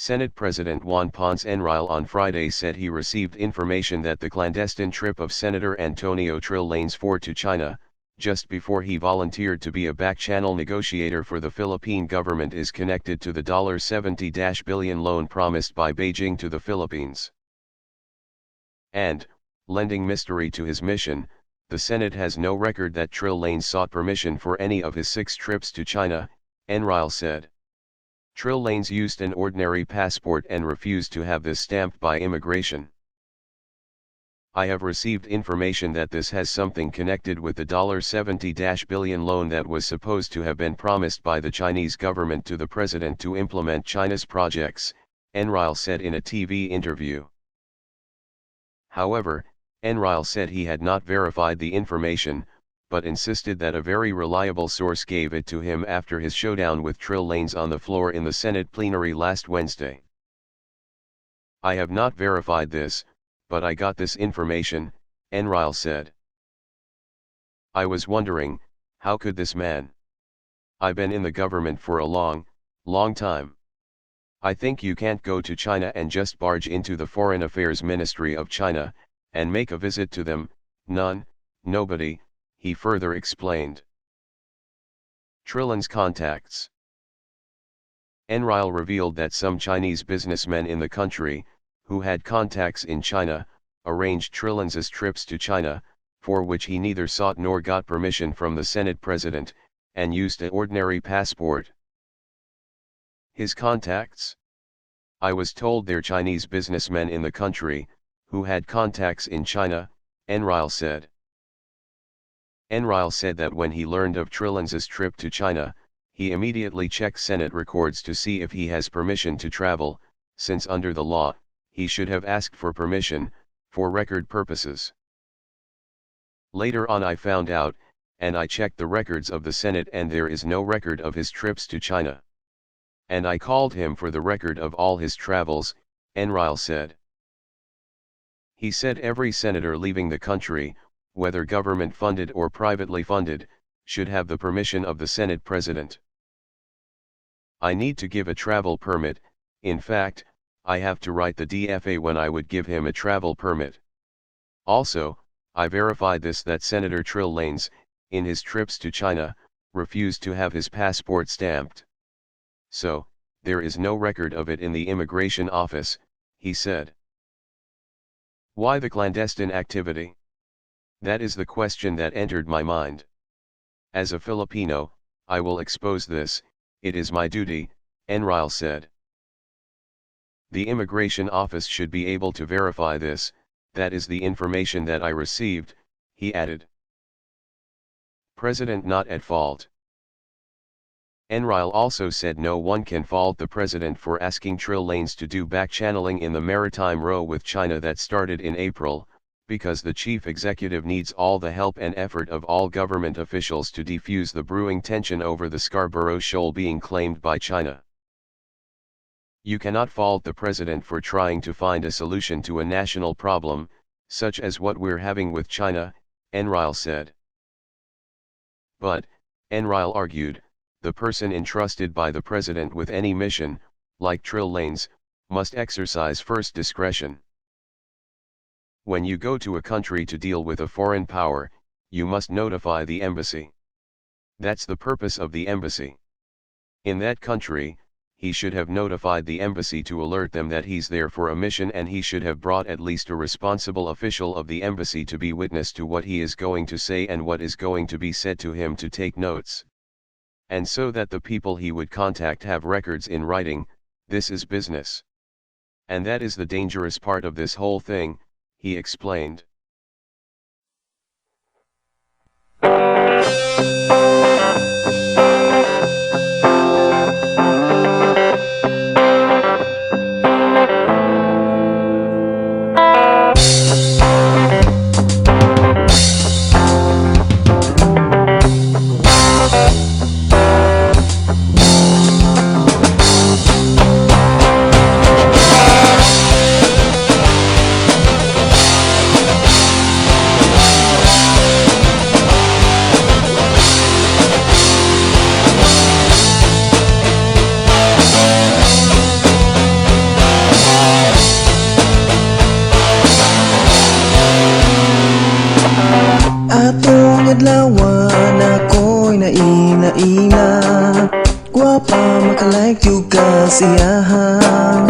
Senate President Juan Ponce Enrile on Friday said he received information that the clandestine trip of Senator Antonio Trillanes IV to China, just before he volunteered to be a back-channel negotiator for the Philippine government, is connected to the $70 billion loan promised by Beijing to the Philippines. And, lending mystery to his mission, the Senate has no record that Trillanes sought permission for any of his 6 trips to China, Enrile said. Trillanes used an ordinary passport and refused to have this stamped by immigration. I have received information that this has something connected with the $70 billion loan that was supposed to have been promised by the Chinese government to the president to implement China's projects, Enrile said in a TV interview. However, Enrile said he had not verified the information, but insisted that a very reliable source gave it to him after his showdown with Trillanes on the floor in the Senate plenary last Wednesday. I have not verified this, but I got this information, Enrile said. I was wondering, how could this man? I've been in the government for a long time. I think you can't go to China and just barge into the Foreign Affairs Ministry of China, and make a visit to them. Nobody, he further explained. Trillanes contacts. Enrile revealed that some Chinese businessmen in the country, who had contacts in China, arranged Trillanes' trips to China, for which he neither sought nor got permission from the Senate president, and used an ordinary passport. His contacts? I was told they're Chinese businessmen in the country, who had contacts in China, Enrile said. Enrile said that when he learned of Trillanes' trip to China, he immediately checked Senate records to see if he has permission to travel, since under the law, he should have asked for permission, for record purposes. Later on I found out, and I checked the records of the Senate and there is no record of his trips to China. And I called him for the record of all his travels, Enrile said. He said every senator leaving the country, whether government-funded or privately funded, should have the permission of the Senate president. I need to give a travel permit. In fact, I have to write the DFA when I would give him a travel permit. Also, I verified this that Senator Trillanes, in his trips to China, refused to have his passport stamped. So, there is no record of it in the immigration office, he said. Why the clandestine activity? That is the question that entered my mind. As a Filipino, I will expose this, it is my duty, Enrile said. The immigration office should be able to verify this, that is the information that I received, he added. President not at fault. Enrile also said no one can fault the president for asking Trillanes to do back-channeling in the maritime row with China that started in April, because the chief executive needs all the help and effort of all government officials to defuse the brewing tension over the Scarborough Shoal being claimed by China. You cannot fault the president for trying to find a solution to a national problem, such as what we're having with China, Enrile said. But, Enrile argued, the person entrusted by the president with any mission, like Trillanes, must exercise first discretion. When you go to a country to deal with a foreign power, you must notify the embassy. That's the purpose of the embassy. In that country, he should have notified the embassy to alert them that he's there for a mission, and he should have brought at least a responsible official of the embassy to be witness to what he is going to say and what is going to be said to him to take notes. And so that the people he would contact have records in writing. This is business. And that is the dangerous part of this whole thing, he explained. siyahan.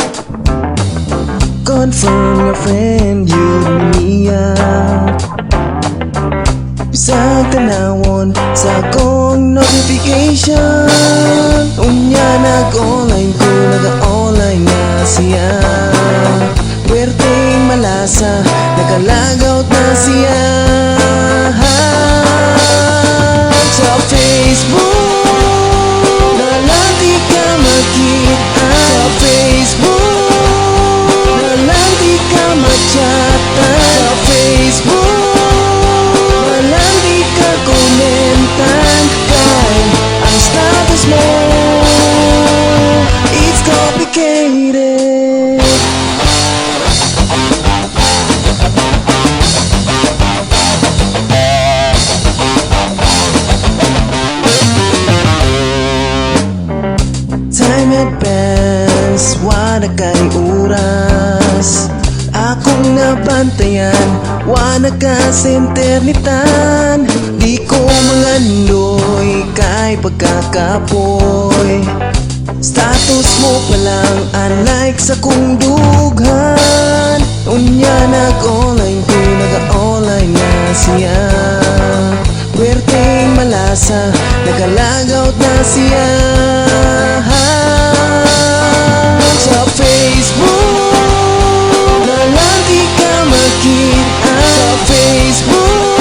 Confirm your friend, yun niya. Bisag tanawon sa akong notification. Unya nag-online ko, nag-online na siya. Puwerteng malasa, nakalagaw na siya. Sa Facebook nalang di ka makita. Sa Facebook nalang di ka machata. Sa Facebook nalang di ka komentan. Kay ang status mo, it's complicated. Time advance, wala kay oras. Akong nabantayan, wala ka senternitan. Di ko mangandoy kay pagkakapoy. Status mo palang unlike sa kong dughan. Unya nag-online ko, nag-online na siya. Puwerteng malasa, nakalagaw na siya. Sa Facebook nalang di ka makita. Sa Facebook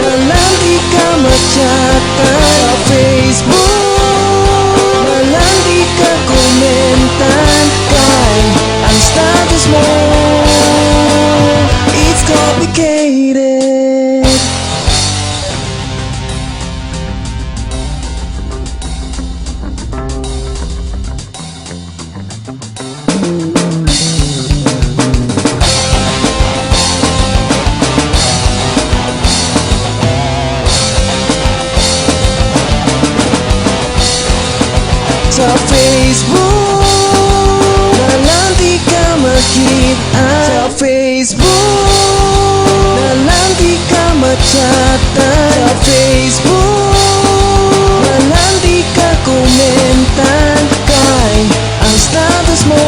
nalang di ka machata. Sa Facebook nalang di ka komentan. Kay ang status mo, it's complicated. Sa Facebook nalang di ka makita. Sa Facebook nalang di ka machata. Sa Facebook nalang di ka komentan. Kay ang status mo,